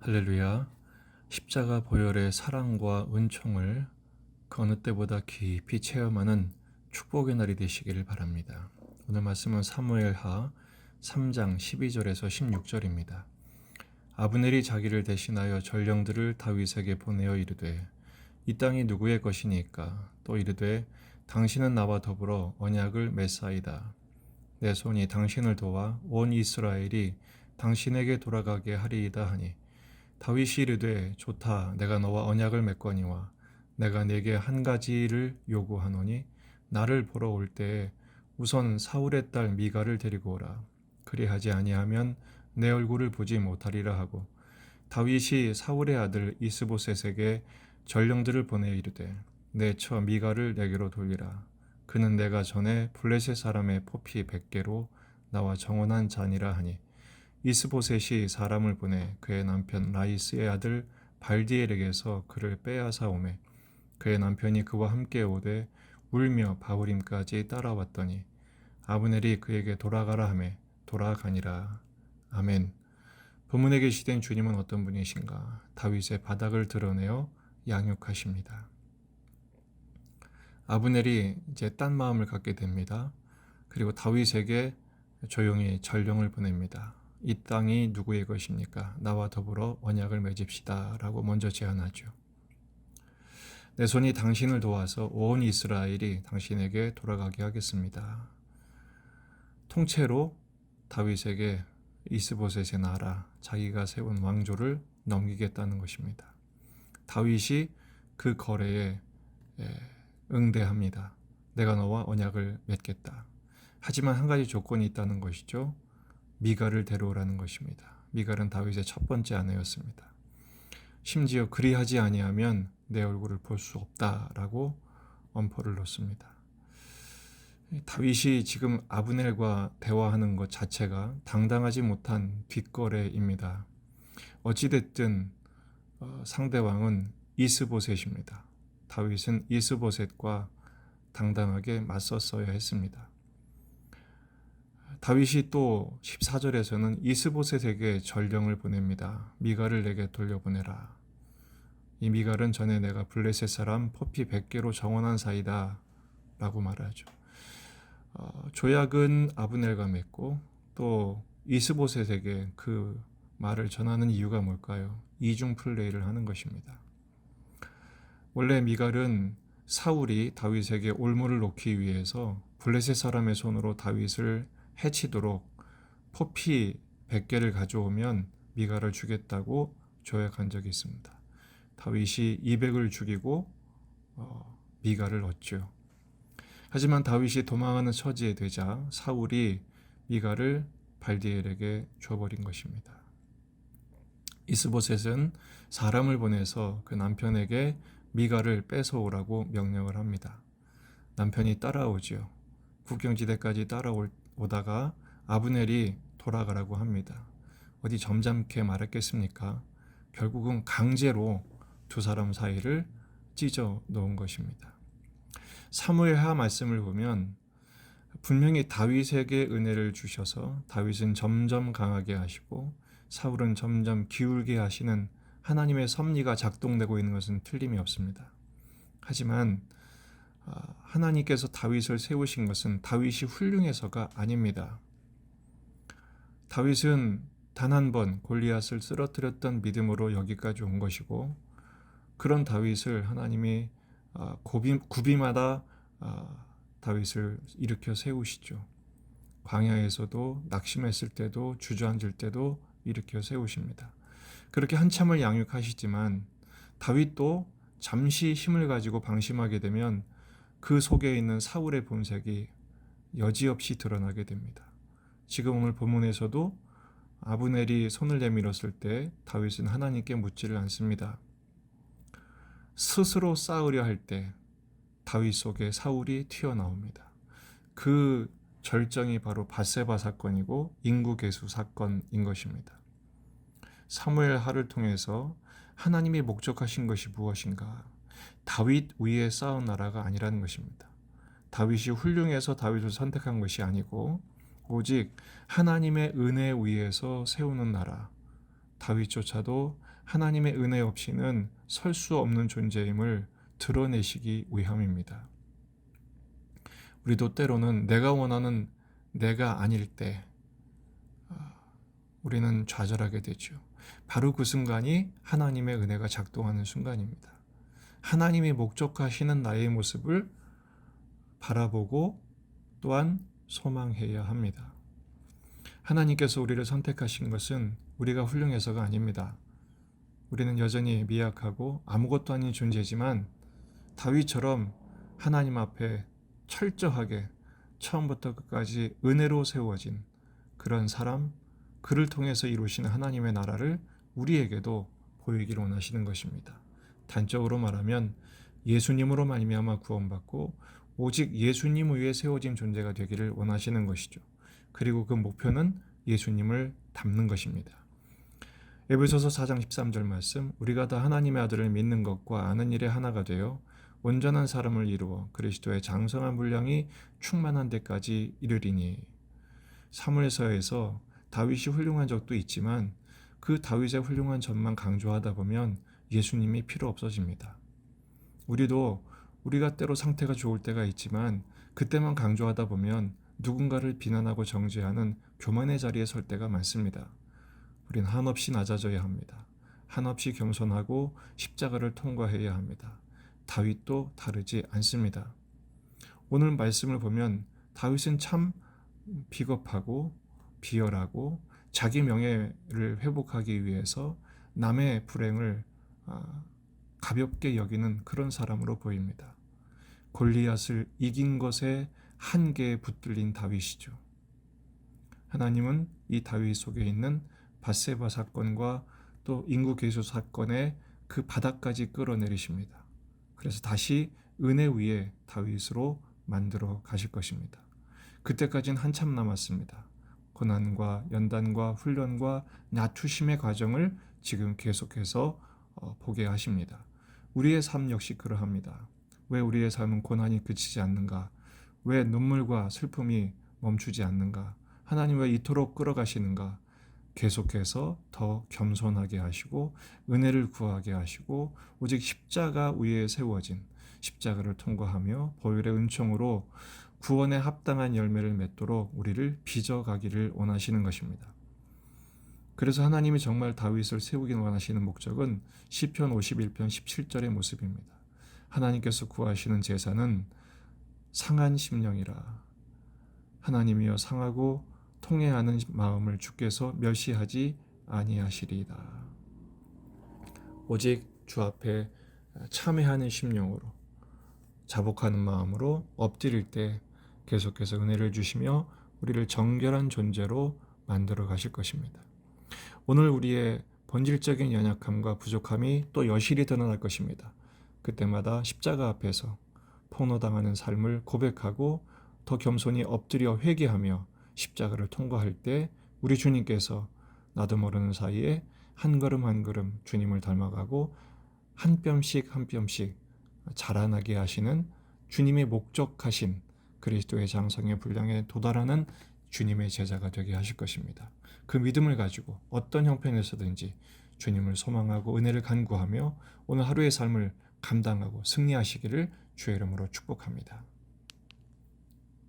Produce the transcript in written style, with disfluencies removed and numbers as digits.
할렐루야. 십자가 보혈의 사랑과 은총을 그 어느 때보다 깊이 체험하는 축복의 날이 되시기를 바랍니다. 오늘 말씀은 사무엘하 3장 12절에서 16절입니다. 아브넬이 자기를 대신하여 전령들을 다윗에게 보내어 이르되 이 땅이 누구의 것이니까? 또 이르되 당신은 나와 더불어 언약을 맺사이다. 내 손이 당신을 도와 온 이스라엘이 당신에게 돌아가게 하리이다 하니 다윗이 이르되 좋다. 내가 너와 언약을 맺거니와 내가 네게 한 가지를 요구하노니 나를 보러 올 때에 우선 사울의 딸 미가를 데리고 오라. 그리하지 아니하면 내 얼굴을 보지 못하리라 하고 다윗이 사울의 아들 이스보셋에게 전령들을 보내 이르되 내 처 미가를 내게로 돌리라. 그는 내가 전에 블레셋 사람의 포피 100개로 나와 정원한 자니라 하니 이스보셋이 사람을 보내 그의 남편 라이스의 아들 발디엘에게서 그를 빼앗아 오매 그의 남편이 그와 함께 오되 울며 바후림까지 따라왔더니 아브넬이 그에게 돌아가라 하매 돌아가니라. 아멘. 본문에 계시된 주님은 어떤 분이신가? 다윗의 바닥을 드러내어 양육하십니다. 아브넬이 이제 딴 마음을 갖게 됩니다. 그리고 다윗에게 조용히 전령을 보냅니다. 이 땅이 누구의 것입니까? 나와 더불어 언약을 맺읍시다 라고 먼저 제안하죠. 내 손이 당신을 도와서 온 이스라엘이 당신에게 돌아가게 하겠습니다. 통째로 다윗에게 이스보셋의 나라, 자기가 세운 왕조를 넘기겠다는 것입니다. 다윗이 그 거래에 응대합니다. 내가 너와 언약을 맺겠다. 하지만 한 가지 조건이 있다는 것이죠. 미갈을 데려오라는 것입니다. 미갈은 다윗의 첫 번째 아내였습니다. 심지어 그리하지 아니하면 내 얼굴을 볼 수 없다라고 엄포를 놓습니다. 다윗이 지금 아브넬과 대화하는 것 자체가 당당하지 못한 뒷거래입니다. 어찌됐든 상대왕은 이스보셋입니다. 다윗은 이스보셋과 당당하게 맞섰어야 했습니다. 다윗이 또 14절에서는 이스보셋에게 전령을 보냅니다. 미갈을 내게 돌려보내라. 이 미갈은 전에 내가 블레셋 사람 포피 100개로 정원한 사이다 라고 말하죠. 조약은 아브넬과 맺고 또 이스보셋에게 그 말을 전하는 이유가 뭘까요? 이중 플레이를 하는 것입니다. 원래 미갈은 사울이 다윗에게 올무를 놓기 위해서 블레셋 사람의 손으로 다윗을 해치도록 포피 100개를 가져오면 미갈을 주겠다고 조약한 적이 있습니다. 다윗이 200을 죽이고 미갈을 얻죠. 하지만 다윗이 도망하는 처지에 되자 사울이 미갈을 발디엘에게 줘버린 것입니다. 이스보셋은 사람을 보내서 그 남편에게 미갈을 뺏어오라고 명령을 합니다. 남편이 따라오죠. 국경지대까지 따라오다가 아브넬이 돌아가라고 합니다. 어디 점잖게 말했겠습니까? 결국은 강제로 두 사람 사이를 찢어 놓은 것입니다. 사무엘하 말씀을 보면 분명히 다윗에게 은혜를 주셔서 다윗은 점점 강하게 하시고 사울은 점점 기울게 하시는 하나님의 섭리가 작동되고 있는 것은 틀림이 없습니다. 하지만 하나님께서 다윗을 세우신 것은 다윗이 훌륭해서가 아닙니다. 다윗은 단 한 번 골리앗을 쓰러뜨렸던 믿음으로 여기까지 온 것이고 그런 다윗을 하나님이 구비마다 다윗을 일으켜 세우시죠. 광야에서도 낙심했을 때도 주저앉을 때도 일으켜 세우십니다. 그렇게 한참을 양육하시지만 다윗도 잠시 힘을 가지고 방심하게 되면 그 속에 있는 사울의 본색이 여지없이 드러나게 됩니다. 지금 오늘 본문에서도 아브넬이 손을 내밀었을 때 다윗은 하나님께 묻지를 않습니다. 스스로 싸우려 할 때 다윗 속에 사울이 튀어나옵니다. 그 절정이 바로 밧세바 사건이고 인구계수 사건인 것입니다. 사무엘하를 통해서 하나님이 목적하신 것이 무엇인가? 다윗 위에 쌓은 나라가 아니라는 것입니다. 다윗이 훌륭해서 다윗을 선택한 것이 아니고 오직 하나님의 은혜 위에서 세우는 나라, 다윗조차도 하나님의 은혜 없이는 설 수 없는 존재임을 드러내시기 위함입니다. 우리도 때로는 내가 원하는 내가 아닐 때 우리는 좌절하게 되죠. 바로 그 순간이 하나님의 은혜가 작동하는 순간입니다. 하나님이 목적하시는 나의 모습을 바라보고 또한 소망해야 합니다. 하나님께서 우리를 선택하신 것은 우리가 훌륭해서가 아닙니다. 우리는 여전히 미약하고 아무것도 아닌 존재지만 다윗처럼 하나님 앞에 철저하게 처음부터 끝까지 은혜로 세워진 그런 사람, 그를 통해서 이루시는 하나님의 나라를 우리에게도 보이기를 원하시는 것입니다. 단적으로 말하면 예수님으로 말미암아 구원받고 오직 예수님 위에 세워진 존재가 되기를 원하시는 것이죠. 그리고 그 목표는 예수님을 닮는 것입니다. 에베소서 4장 13절 말씀, 우리가 다 하나님의 아들을 믿는 것과 아는 일에 하나가 되어 온전한 사람을 이루어 그리스도의 장성한 분량이 충만한 데까지 이르리니. 사무엘서에서 다윗이 훌륭한 적도 있지만 그 다윗의 훌륭한 점만 강조하다 보면 예수님이 필요 없어집니다. 우리도 우리가 때로 상태가 좋을 때가 있지만 그때만 강조하다 보면 누군가를 비난하고 정죄하는 교만의 자리에 설 때가 많습니다. 우린 한없이 낮아져야 합니다. 한없이 겸손하고 십자가를 통과해야 합니다. 다윗도 다르지 않습니다. 오늘 말씀을 보면 다윗은 참 비겁하고 비열하고 자기 명예를 회복하기 위해서 남의 불행을 가볍게 여기는 그런 사람으로 보입니다. 골리앗을 이긴 것에 한계에 붙들린 다윗이죠. 하나님은 이 다윗 속에 있는 밧세바 사건과 또 인구괴수 사건의 그 바닥까지 끌어내리십니다. 그래서 다시 은혜 위에 다윗으로 만들어 가실 것입니다. 그때까지는 한참 남았습니다. 고난과 연단과 훈련과 낮추심의 과정을 지금 계속해서 보게 하십니다. 우리의 삶 역시 그러합니다. 왜 우리의 삶은 고난이 그치지 않는가? 왜 눈물과 슬픔이 멈추지 않는가? 하나님 왜 이토록 끌어가시는가? 계속해서 더 겸손하게 하시고 은혜를 구하게 하시고 오직 십자가 위에 세워진 십자가를 통과하며 보혈의 은총으로 구원에 합당한 열매를 맺도록 우리를 빚어가기를 원하시는 것입니다. 그래서 하나님이 정말 다윗을 세우기 원하시는 목적은 시편 51편 17절의 모습입니다. 하나님께서 구하시는 제사는 상한 심령이라. 하나님이여 상하고 통회하는 마음을 주께서 멸시하지 아니하시리이다. 오직 주 앞에 참회하는 심령으로 자복하는 마음으로 엎드릴 때 계속해서 은혜를 주시며 우리를 정결한 존재로 만들어 가실 것입니다. 오늘 우리의 본질적인 연약함과 부족함이 또 여실히 드러날 것입니다. 그때마다 십자가 앞에서 폭로당하는 삶을 고백하고 더 겸손히 엎드려 회개하며 십자가를 통과할 때 우리 주님께서 나도 모르는 사이에 한 걸음 한 걸음 주님을 닮아가고 한 뼘씩 한 뼘씩 자라나게 하시는 주님의 목적하신 그리스도의 장성의 분량에 도달하는 주님의 제자가 되게 하실 것입니다. 그 믿음을 가지고 어떤 형편에서든지 주님을 소망하고 은혜를 간구하며 오늘 하루의 삶을 감당하고 승리하시기를 주의 이름으로 축복합니다.